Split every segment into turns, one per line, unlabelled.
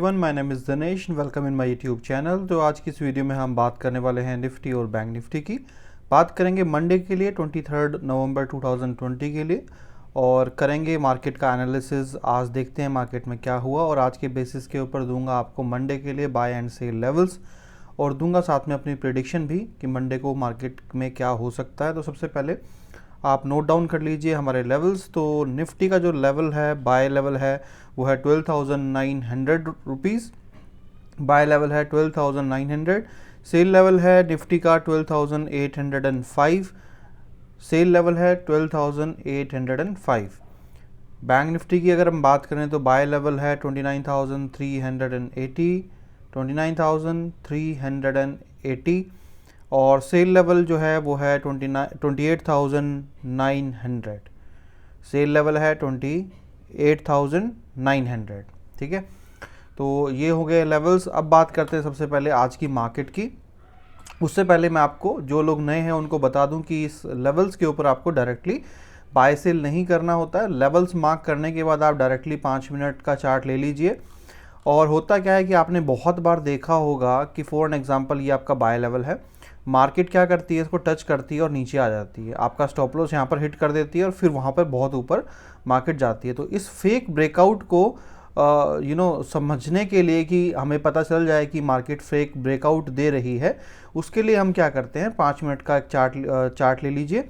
My name is Dinesh, welcome in my YouTube channel. तो आज की इस वीडियो में हम बात करने वाले हैं निफ्टी और बैंक निफ्टी की। बात करेंगे मंडे के लिए 23 नवंबर 2020 के लिए, और करेंगे मार्केट का एनालिसिस। आज देखते हैं मार्केट में क्या हुआ, और आज के बेसिस के ऊपर दूंगा आपको मंडे के लिए बाय एंड सेल लेवल्स, और दूंगा साथ में अपनी प्रेडिक्शन भी कि मंडे को मार्केट में क्या हो सकता है। तो सबसे पहले आप नोट डाउन कर लीजिए हमारे लेवल्स। तो निफ्टी का जो लेवल है, बाय लेवल है, वो है 12,900 रुपीज़। बाय लेवल है 12,900। सेल लेवल है निफ्टी का 12,805। सेल लेवल है 12,805। बैंक निफ्टी की अगर हम बात करें तो बाय लेवल है 29,380, 29,380, और सेल लेवल जो है वो है 28,900। सेल लेवल है 28,900। ठीक है, तो ये हो गए लेवल्स। अब बात करते हैं सबसे पहले आज की मार्केट की। उससे पहले मैं आपको, जो लोग नए हैं उनको बता दूं कि इस लेवल्स के ऊपर आपको डायरेक्टली बाय सेल नहीं करना होता है। लेवल्स मार्क करने के बाद आप डायरेक्टली 5 मिनट का चार्ट ले लीजिए। और होता क्या है कि आपने बहुत बार देखा होगा कि फॉर एन एग्जांपल ये आपका बाय लेवल है, मार्केट क्या करती है, इसको टच करती है और नीचे आ जाती है, आपका स्टॉप लॉस यहाँ पर हिट कर देती है और फिर वहाँ पर बहुत ऊपर मार्केट जाती है। तो इस फेक ब्रेकआउट को समझने के लिए, कि हमें पता चल जाए कि मार्केट फेक ब्रेकआउट दे रही है, उसके लिए हम क्या करते हैं, 5 मिनट का एक चार्ट ले लीजिए।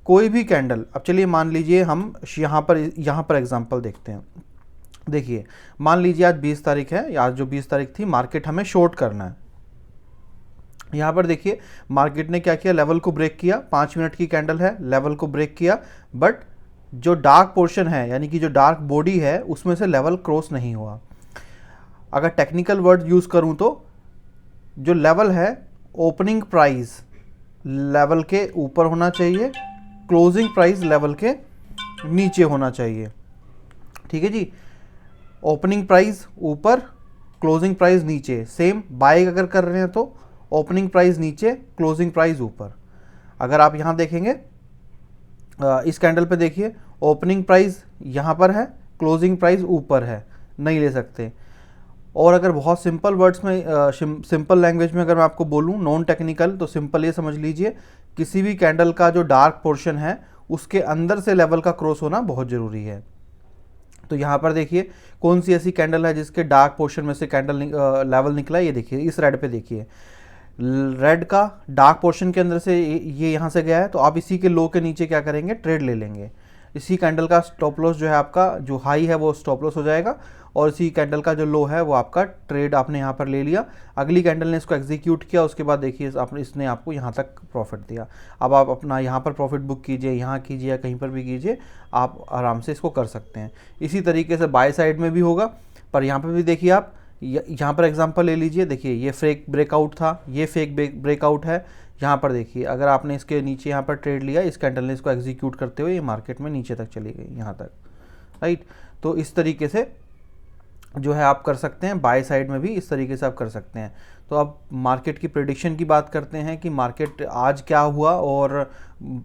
कोई भी कैंडल, अब चलिए मान लीजिए हम यहाँ पर एग्जांपल देखते हैं। देखिए, मान लीजिए आज 20 तारीख है, आज जो 20 तारीख थी, मार्केट हमें शॉर्ट करना है। यहाँ पर देखिए मार्केट ने क्या किया, लेवल को ब्रेक किया। 5 मिनट की कैंडल है, लेवल को ब्रेक किया, बट जो डार्क पोर्शन है, यानी कि जो डार्क बॉडी है, उसमें से लेवल क्रॉस नहीं हुआ। अगर टेक्निकल वर्ड यूज करूं तो जो लेवल है, ओपनिंग प्राइस लेवल के ऊपर होना चाहिए, क्लोजिंग प्राइस लेवल के नीचे होना चाहिए। ठीक है जी, ओपनिंग प्राइस ऊपर, क्लोजिंग प्राइस नीचे। सेम बाय अगर कर रहे हैं तो ओपनिंग प्राइस नीचे, क्लोजिंग प्राइस ऊपर। अगर आप यहाँ देखेंगे, इस कैंडल पे देखिए, ओपनिंग प्राइस यहाँ पर है, क्लोजिंग प्राइस ऊपर है, नहीं ले सकते। और अगर बहुत सिंपल वर्ड्स में, सिंपल लैंग्वेज में अगर मैं आपको बोलूँ, नॉन टेक्निकल, तो सिंपल ये समझ लीजिए, किसी भी कैंडल का जो डार्क पोर्शन है उसके अंदर से लेवल का क्रॉस होना बहुत ज़रूरी है। तो यहाँ पर देखिए कौन सी ऐसी कैंडल है जिसके डार्क पोर्शन में से कैंडल लेवल निकला है। ये देखिए, इस रेड पे देखिए, रेड का डार्क पोर्शन के अंदर से ये यहाँ से गया है, तो आप इसी के लो के नीचे क्या करेंगे, ट्रेड ले लेंगे। इसी कैंडल का स्टॉप लॉस जो है, आपका जो हाई है वो स्टॉप लॉस हो जाएगा, और इसी कैंडल का जो लो है वो आपका ट्रेड आपने यहाँ पर ले लिया। अगली कैंडल ने इसको एग्जीक्यूट किया, उसके बाद देखिए इसने आपको यहाँ तक प्रॉफिट दिया। अब आप अपना यहाँ पर प्रॉफिट बुक कीजिए, यहाँ कीजिए या कहीं पर भी कीजिए, आप आराम से इसको कर सकते हैं। इसी तरीके से बाय साइड में भी होगा, पर यहाँ पर भी देखिए, आप यहाँ पर एग्जांपल ले लीजिए। देखिए ये फेक ब्रेकआउट था, ये फेक ब्रेकआउट है। यहाँ पर देखिए, अगर आपने इसके नीचे यहाँ पर ट्रेड लिया, इस कैंडल ने इसको एग्जीक्यूट करते हुए ये मार्केट में नीचे तक चली गई, यहाँ तक, राइट। तो इस तरीके से जो है आप कर सकते हैं, बाय साइड में भी इस तरीके से आप कर सकते हैं। तो अब मार्केट की प्रेडिक्शन की बात करते हैं कि मार्केट आज क्या हुआ और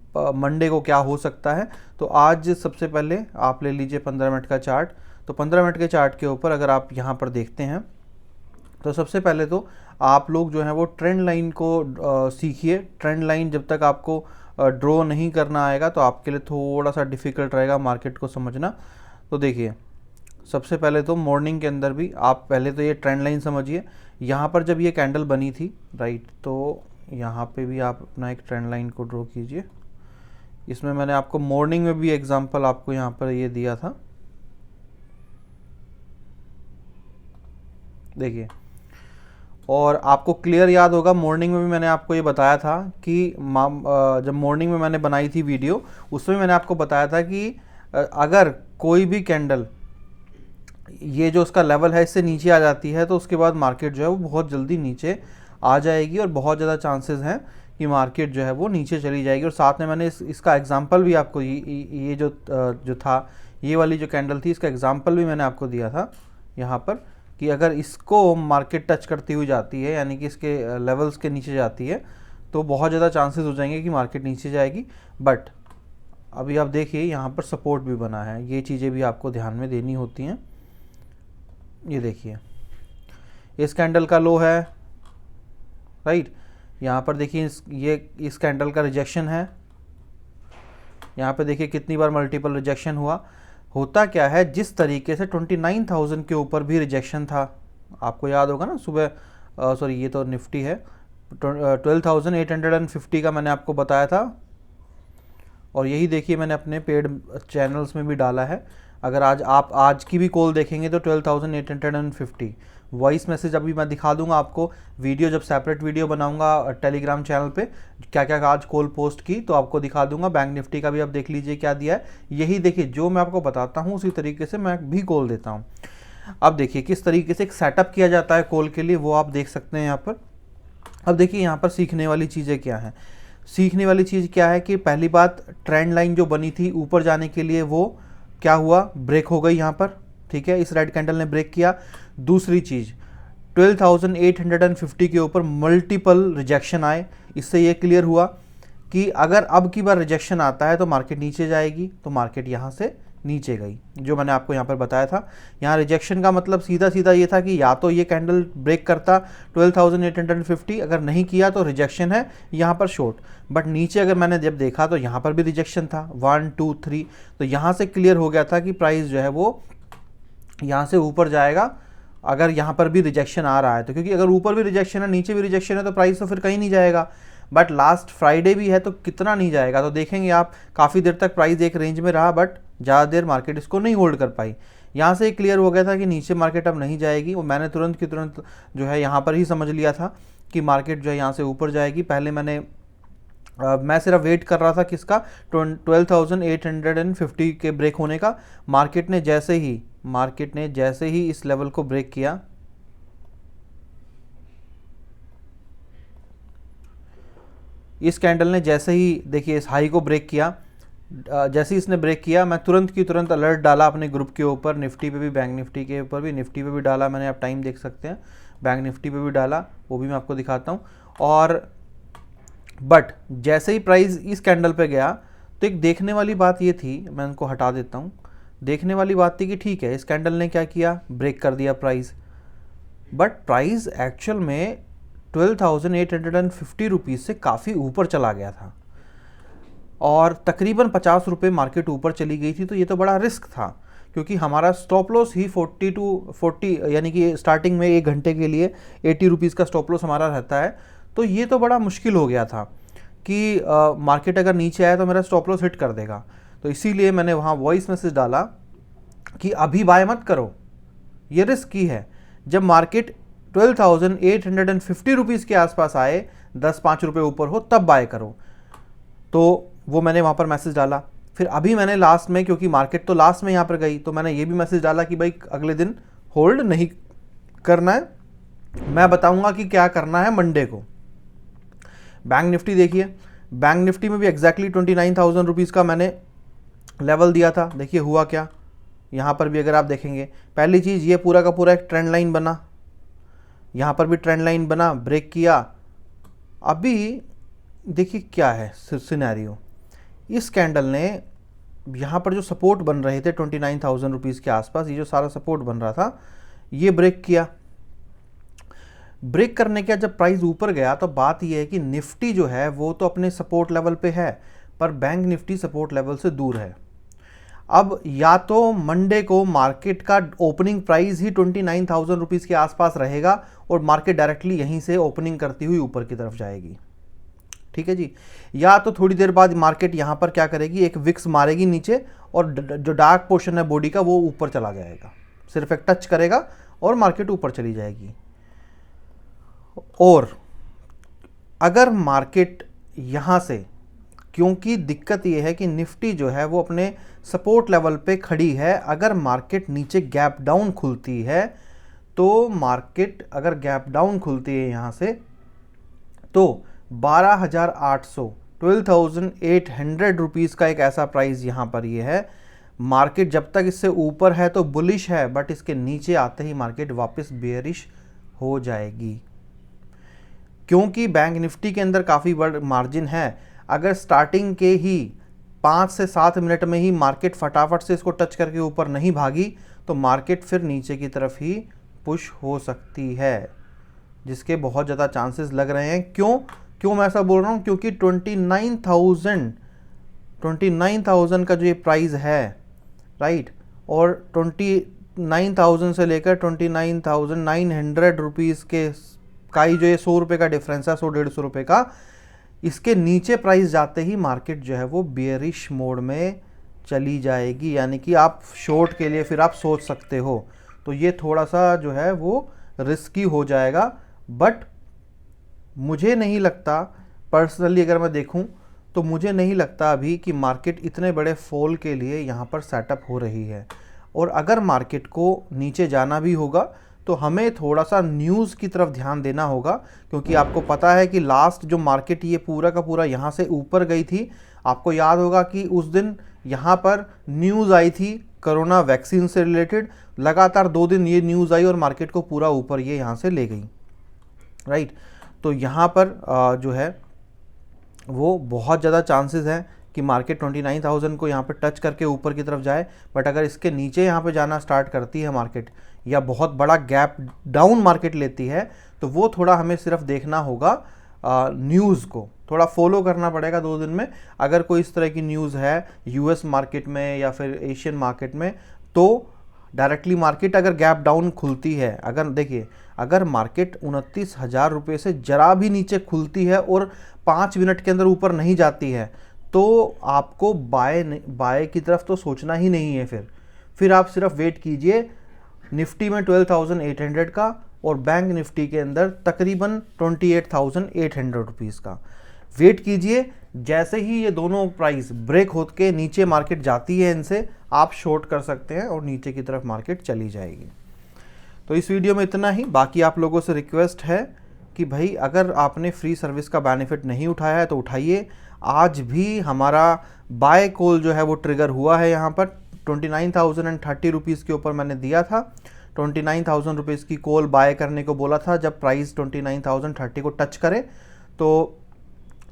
मंडे को क्या हो सकता है। तो आज सबसे पहले आप ले लीजिए 15 मिनट का चार्ट। तो 15 मिनट के चार्ट के ऊपर अगर आप यहाँ पर देखते हैं, तो सबसे पहले तो आप लोग जो है वो ट्रेंड लाइन को सीखिए। ट्रेंड लाइन जब तक आपको ड्रॉ नहीं करना आएगा तो आपके लिए थोड़ा सा डिफ़िकल्ट रहेगा मार्केट को समझना। तो देखिए, सबसे पहले तो मॉर्निंग के अंदर भी आप पहले तो ये ट्रेंड लाइन समझिए। यहाँ पर जब ये कैंडल बनी थी, राइट, तो यहाँ पे भी आप अपना एक ट्रेंड लाइन को ड्रॉ कीजिए। इसमें मैंने आपको मॉर्निंग में भी एग्जांपल आपको यहाँ पर ये दिया था, देखिए। और आपको क्लियर याद होगा, मॉर्निंग में भी मैंने आपको ये बताया था कि जब मॉर्निंग में मैंने बनाई थी वीडियो, उसमें मैंने आपको बताया था कि अगर कोई भी कैंडल ये जो उसका लेवल है इससे नीचे आ जाती है, तो उसके बाद मार्केट जो है वो बहुत जल्दी नीचे आ जाएगी, और बहुत ज़्यादा चांसेस हैं कि मार्केट जो है वो नीचे चली जाएगी। और साथ में मैंने इसका एग्जांपल भी आपको, ये जो था, ये वाली जो कैंडल थी, इसका एग्जांपल भी मैंने आपको दिया था यहाँ पर, कि अगर इसको मार्केट टच करती हुई जाती है, यानी कि इसके लेवल्स के नीचे जाती है, तो बहुत ज़्यादा चांसेस हो जाएंगे कि मार्केट नीचे जाएगी। बट अभी आप देखिए यहाँ पर सपोर्ट भी बना है, ये चीज़ें भी आपको ध्यान में देनी होती हैं। ये देखिए, इस कैंडल का लो है, राइट। यहाँ पर देखिए ये इस कैंडल का रिजेक्शन है, यहाँ पे देखिए कितनी बार मल्टीपल रिजेक्शन हुआ। होता क्या है, जिस तरीके से 29,000 के ऊपर भी रिजेक्शन था, आपको याद होगा ना सुबह, सॉरी ये तो निफ्टी है, 12,850 का मैंने आपको बताया था, और यही देखिए मैंने अपने पेड चैनल्स में भी डाला है। अगर आप आज की भी कॉल देखेंगे तो 12,850 वॉइस मैसेज अभी मैं दिखा दूंगा आपको, वीडियो जब सेपरेट वीडियो बनाऊंगा टेलीग्राम चैनल पे, क्या क्या आज कॉल पोस्ट की तो आपको दिखा दूंगा। बैंक निफ्टी का भी आप देख लीजिए क्या दिया है, यही देखिए जो मैं आपको बताता हूँ उसी तरीके से मैं भी कॉल देता हूँ। अब देखिए किस तरीके से एक सेटअप किया जाता है कॉल के लिए, वो आप देख सकते हैं यहाँ पर। अब देखिए यहाँ पर सीखने वाली चीज़ें क्या हैं, सीखने वाली चीज़ क्या है कि पहली बात, ट्रेंड लाइन जो बनी थी ऊपर जाने के लिए वो क्या हुआ, ब्रेक हो गई यहाँ पर, ठीक है, इस रेड कैंडल ने ब्रेक किया। दूसरी चीज़, 12,850 के ऊपर मल्टीपल रिजेक्शन आए, इससे ये क्लियर हुआ कि अगर अब की बार रिजेक्शन आता है तो मार्केट नीचे जाएगी, तो मार्केट यहाँ से नीचे गई, जो मैंने आपको यहाँ पर बताया था। यहाँ रिजेक्शन का मतलब सीधा सीधा ये था कि या तो ये कैंडल ब्रेक करता 12,850, अगर नहीं किया तो रिजेक्शन है यहाँ पर शॉर्ट। बट नीचे अगर मैंने जब देखा तो यहाँ पर भी रिजेक्शन था 1 2 3, तो यहाँ से क्लियर हो गया था कि प्राइस जो है वो यहाँ से ऊपर जाएगा अगर यहाँ पर भी रिजेक्शन आ रहा है तो, क्योंकि अगर ऊपर भी रिजेक्शन है नीचे भी रिजेक्शन है तो प्राइस तो फिर कहीं नहीं जाएगा। बट लास्ट फ्राइडे भी है तो कितना नहीं जाएगा, तो देखेंगे आप काफ़ी देर तक प्राइस एक रेंज में रहा, बट ज़्यादा देर मार्केट इसको नहीं होल्ड कर पाई। यहाँ से क्लियर हो गया था कि नीचे मार्केट अब नहीं जाएगी, और मैंने तुरंत की तुरंत जो है यहाँ पर ही समझ लिया था कि मार्केट जो है यहाँ से ऊपर जाएगी। पहले मैं सिर्फ वेट कर रहा था किसका, 12,850 के ब्रेक होने का। मार्केट ने जैसे ही इस लेवल को ब्रेक किया, इस कैंडल ने जैसे ही देखिए इस हाई को ब्रेक किया, जैसे ही इसने ब्रेक किया मैं तुरंत की तुरंत अलर्ट डाला अपने ग्रुप के ऊपर, निफ्टी पे भी, बैंक निफ्टी के ऊपर भी, निफ्टी पे भी डाला मैंने, आप टाइम देख सकते हैं, बैंक निफ्टी पे भी डाला, वो भी मैं आपको दिखाता हूँ। और बट जैसे ही प्राइस इस कैंडल पे गया तो एक देखने वाली बात ये थी, मैं उनको हटा देता हूँ, देखने वाली बात थी कि ठीक है इस कैंडल ने क्या किया, ब्रेक कर दिया प्राइस, बट प्राइस एक्चुअल में 12,850 रुपीज़ से काफ़ी ऊपर चला गया था, और तकरीबन 50 रुपये मार्केट ऊपर चली गई थी। तो ये तो बड़ा रिस्क था, क्योंकि हमारा स्टॉप लॉस ही 40 यानी कि स्टार्टिंग में 1 घंटे के लिए 80 रुपीज़ का स्टॉप लॉस हमारा रहता है। तो ये तो बड़ा मुश्किल हो गया था कि मार्केट अगर नीचे आया तो मेरा स्टॉप लॉस हिट कर देगा। तो इसीलिए मैंने वहाँ वॉइस मैसेज डाला कि अभी बाय मत करो, ये रिस्क की है। जब मार्केट 12,850 रुपीज़ के आसपास आए, 10-5 रुपये ऊपर हो, तब बाय करो। तो वो मैंने वहाँ पर मैसेज डाला। फिर अभी मैंने लास्ट में, क्योंकि मार्केट तो लास्ट में यहाँ पर गई, तो मैंने ये भी मैसेज डाला कि भाई अगले दिन होल्ड नहीं करना है, मैं बताऊंगा कि क्या करना है मंडे को। बैंक निफ्टी देखिए, बैंक निफ्टी में भी एग्जैक्टली 29,000 रुपीज़ का मैंने लेवल दिया था। देखिए हुआ क्या, यहाँ पर भी अगर आप देखेंगे, पहली चीज़ ये पूरा का पूरा एक ट्रेंड लाइन बना, यहाँ पर भी ट्रेंड लाइन बना, ब्रेक किया। अभी देखिए क्या है सिनेरियो, इस कैंडल ने यहाँ पर जो सपोर्ट बन रहे थे 29,000 रुपीज़ के आसपास, ये जो सारा सपोर्ट बन रहा था, ये ब्रेक किया। ब्रेक करने के जब प्राइस ऊपर गया तो बात यह है कि निफ्टी जो है वो तो अपने सपोर्ट लेवल पे है, पर बैंक निफ्टी सपोर्ट लेवल से दूर है। अब या तो मंडे को मार्केट का ओपनिंग प्राइस ही 29,000 रुपीज़ के आसपास रहेगा और मार्केट डायरेक्टली यहीं से ओपनिंग करती हुई ऊपर की तरफ जाएगी, ठीक है जी। या तो थोड़ी देर बाद मार्केट यहाँ पर क्या करेगी, एक विक्स मारेगी नीचे, और जो डार्क पोर्शन है बॉडी का वो ऊपर चला जाएगा, सिर्फ एक टच करेगा और मार्केट ऊपर चली जाएगी। और अगर मार्केट यहाँ से, क्योंकि दिक्कत ये है कि निफ्टी जो है वो अपने सपोर्ट लेवल पे खड़ी है, अगर मार्केट नीचे गैप डाउन खुलती है तो मार्केट अगर गैप डाउन खुलती है यहाँ से तो 12,800 12,800 रुपीज़ का एक ऐसा प्राइस यहाँ पर ये है। मार्केट जब तक इससे ऊपर है तो बुलिश है, बट इसके नीचे आते ही मार्केट वापस बेयरिश हो जाएगी, क्योंकि बैंक निफ्टी के अंदर काफ़ी बड़ा मार्जिन है। अगर स्टार्टिंग के ही 5 से 7 मिनट में ही मार्केट फटाफट से इसको टच करके ऊपर नहीं भागी तो मार्केट फिर नीचे की तरफ ही पुश हो सकती है, जिसके बहुत ज़्यादा चांसेस लग रहे हैं। क्यों मैं ऐसा बोल रहा हूँ? क्योंकि 29,000 का जो ये प्राइस है, राइट, और 29,000 से लेकर 29,900 रुपीज़ के का ही जो ये 100 रुपये का डिफरेंस है, 100-150 रुपये का, इसके नीचे प्राइस जाते ही मार्केट जो है वो बियरिश मोड में चली जाएगी, यानी कि आप शॉर्ट के लिए फिर आप सोच सकते हो। तो ये थोड़ा सा जो है वो रिस्की हो जाएगा, बट मुझे नहीं लगता, पर्सनली अगर मैं देखूं तो मुझे नहीं लगता अभी कि मार्केट इतने बड़े फॉल के लिए यहाँ पर सेटअप हो रही है। और अगर मार्केट को नीचे जाना भी होगा तो हमें थोड़ा सा न्यूज़ की तरफ ध्यान देना होगा, क्योंकि आपको पता है कि लास्ट जो मार्केट ये पूरा का पूरा यहाँ से ऊपर गई थी, आपको याद होगा कि उस दिन यहाँ पर न्यूज़ आई थी कोरोना वैक्सीन से रिलेटेड, लगातार 2 दिन ये न्यूज़ आई और मार्केट को पूरा ऊपर ये यहाँ से ले गई, राइट। तो यहाँ पर जो है वो बहुत ज़्यादा चांसेस हैं कि मार्केट 29,000 को यहाँ पर टच करके ऊपर की तरफ जाए, बट अगर इसके नीचे यहाँ पे जाना स्टार्ट करती है मार्केट, या बहुत बड़ा गैप डाउन मार्केट लेती है, तो वो थोड़ा हमें सिर्फ देखना होगा, न्यूज़ को थोड़ा फॉलो करना पड़ेगा 2 दिन में। अगर कोई इस तरह की न्यूज़ है यूएस मार्केट में या फिर एशियन मार्केट में, तो डायरेक्टली मार्केट अगर गैप डाउन खुलती है, अगर देखिए अगर मार्केट 29,000 रुपये से जरा भी नीचे खुलती है और 5 मिनट के अंदर ऊपर नहीं जाती है, तो आपको बाय की तरफ तो सोचना ही नहीं है। फिर आप सिर्फ वेट कीजिए निफ्टी में 12,800 का और बैंक निफ्टी के अंदर तकरीबन 28,800 रुपीज़ का वेट कीजिए। जैसे ही ये दोनों प्राइस ब्रेक होकर के नीचे मार्केट जाती है, इनसे आप शॉर्ट कर सकते हैं और नीचे की तरफ मार्केट चली जाएगी। तो इस वीडियो में इतना ही। बाकी आप लोगों से रिक्वेस्ट है कि भाई अगर आपने फ्री सर्विस का बेनिफिट नहीं उठाया है तो उठाइए। आज भी हमारा बाय कॉल जो है वो ट्रिगर हुआ है, यहाँ पर 29,030 रुपीज़ के ऊपर मैंने दिया था, 29,000 रुपीज़ की कॉल बाय करने को बोला था। जब प्राइस 29,030 को टच करे, तो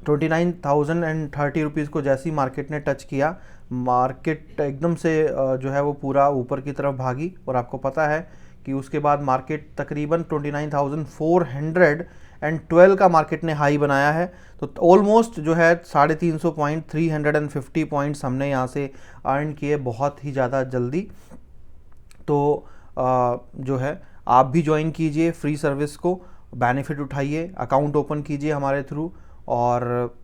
29,030 रुपीज़ को जैसे ही मार्केट ने टच किया, मार्केट एकदम से जो है वो पूरा ऊपर की तरफ भागी, और आपको पता है कि उसके बाद मार्केट तकरीबन 29,412 का मार्केट ने हाई बनाया है। तो ऑलमोस्ट जो है 350 पॉइंट, 350 पॉइंट्स हमने यहाँ से अर्न किए बहुत ही ज़्यादा जल्दी। तो जो है आप भी ज्वाइन कीजिए फ्री सर्विस को, बेनिफिट उठाइए, अकाउंट ओपन कीजिए हमारे थ्रू, और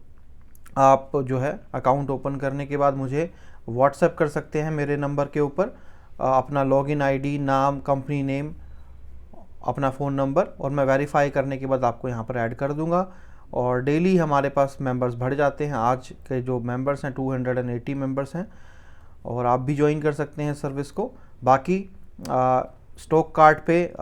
आप जो है अकाउंट ओपन करने के बाद मुझे व्हाट्सएप कर सकते हैं मेरे नंबर के ऊपर अपना लॉगिन आईडी, नाम, कंपनी नेम, अपना फ़ोन नंबर, और मैं वेरीफाई करने के बाद आपको यहाँ पर ऐड कर दूँगा। और डेली हमारे पास मेंबर्स बढ़ जाते हैं। आज के जो मेंबर्स हैं 280 मेंबर्स हैं, और आप भी ज्वाइन कर सकते हैं सर्विस को। बाकी स्टॉक कार्ड पे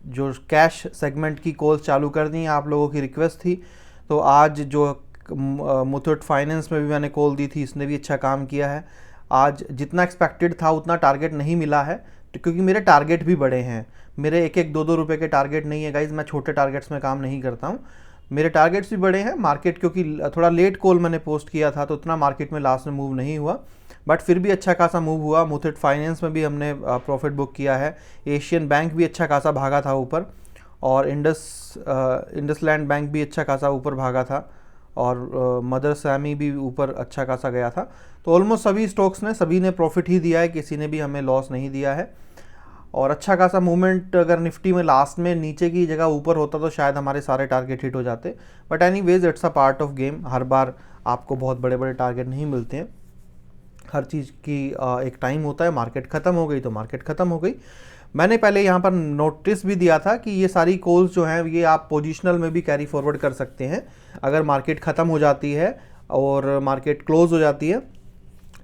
जो कैश सेगमेंट की कॉल्स चालू कर दी हैं, आप लोगों की रिक्वेस्ट थी। तो आज जो मुथूट फाइनेंस में भी मैंने कॉल दी थी, इसने भी अच्छा काम किया है। आज जितना एक्सपेक्टेड था उतना टारगेट नहीं मिला है, क्योंकि मेरे टारगेट भी बड़े हैं। मेरे 1-1, 2-2 रुपये के टारगेट नहीं है गाइज, मैं छोटे टारगेट्स में काम नहीं करता हूँ। मेरे टारगेट्स भी बड़े हैं। मार्केट क्योंकि थोड़ा लेट कॉल मैंने पोस्ट किया था, तो उतना मार्केट में लास्ट में मूव नहीं हुआ, बट फिर भी अच्छा खासा मूव हुआ। मुथूट फाइनेंस में भी हमने प्रॉफिट बुक किया है। एशियन बैंक भी अच्छा खासा भागा था ऊपर, और इंडसलैंड बैंक भी अच्छा खासा ऊपर भागा था, और मदर सैमी भी ऊपर अच्छा खासा गया था। तो ऑलमोस्ट सभी स्टॉक्स ने, सभी ने प्रॉफिट ही दिया है, किसी ने भी हमें लॉस नहीं दिया है। और अच्छा खासा मूवमेंट अगर निफ्टी में लास्ट में नीचे की जगह ऊपर होता तो शायद हमारे सारे टारगेट हिट हो जाते, but anyways it's a part of game. हर बार आपको बहुत बड़े बड़े टारगेट नहीं मिलते हैं। हर चीज़ की एक टाइम होता है। मार्केट ख़त्म हो गई तो मार्केट ख़त्म हो गई। मैंने पहले यहाँ पर नोटिस भी दिया था कि ये सारी कॉल्स जो हैं ये आप पोजिशनल में भी कैरी फॉरवर्ड कर सकते हैं अगर मार्केट ख़त्म हो जाती है और मार्केट क्लोज हो जाती है।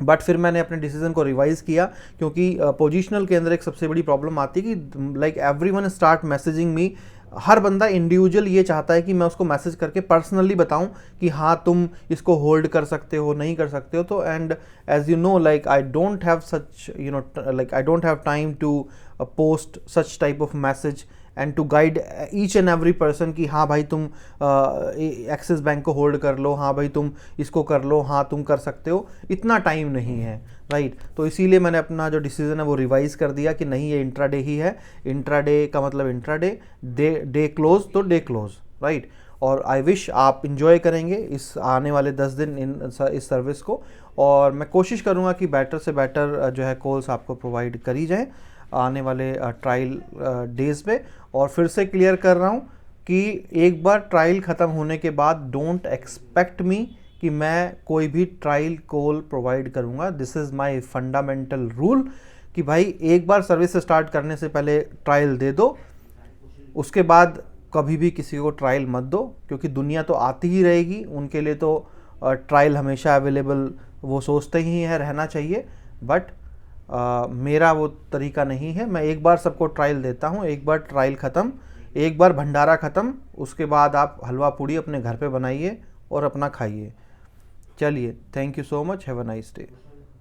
बट फिर मैंने अपने डिसीजन को रिवाइज़ किया, क्योंकि पोजिशनल के अंदर एक सबसे बड़ी प्रॉब्लम आती है कि like everyone start messaging me. हर बंदा इंडिविजुअल ये चाहता है कि मैं उसको मैसेज करके पर्सनली बताऊं कि हाँ तुम इसको होल्ड कर सकते हो, नहीं कर सकते हो। तो and as you know, like I don't have such, like I don't have time to post such type of message and to guide each and every person कि हाँ भाई तुम एक्सिस बैंक को होल्ड कर लो, हाँ भाई तुम इसको कर लो, हाँ तुम कर सकते हो, इतना टाइम नहीं है, राइट। तो इसीलिए मैंने अपना जो डिसीजन है वो रिवाइज कर दिया कि नहीं, ये इंट्राडे ही है। इंट्राडे का मतलब इंट्राडे, डे क्लोज तो डे क्लोज, राइट। और आई विश आप इंजॉय करेंगे इस आने वाले 10 दिन इस सर्विस को, और मैं कोशिश करूँगा कि बेटर से बेटर जो है कॉल्स आपको प्रोवाइड करी जाएँ आने वाले ट्रायल डेज़ पे। और फिर से क्लियर कर रहा हूँ कि एक बार ट्रायल ख़त्म होने के बाद डोंट एक्सपेक्ट मी कि मैं कोई भी ट्रायल कॉल प्रोवाइड करूँगा। This is my fundamental rule कि भाई एक बार सर्विस स्टार्ट करने से पहले ट्रायल दे दो, उसके बाद कभी भी किसी को ट्रायल मत दो, क्योंकि दुनिया तो आती ही रहेगी, उनके लिए तो ट्रायल हमेशा अवेलेबल वो सोचते ही है रहना चाहिए। बट मेरा वो तरीका नहीं है, मैं एक बार सबको ट्रायल देता हूँ, एक बार ट्रायल ख़त्म, एक बार भंडारा ख़त्म, उसके बाद आप हलवा पूड़ी अपने घर पे बनाइए और अपना खाइए। चलिए, thank you so much, have a nice day.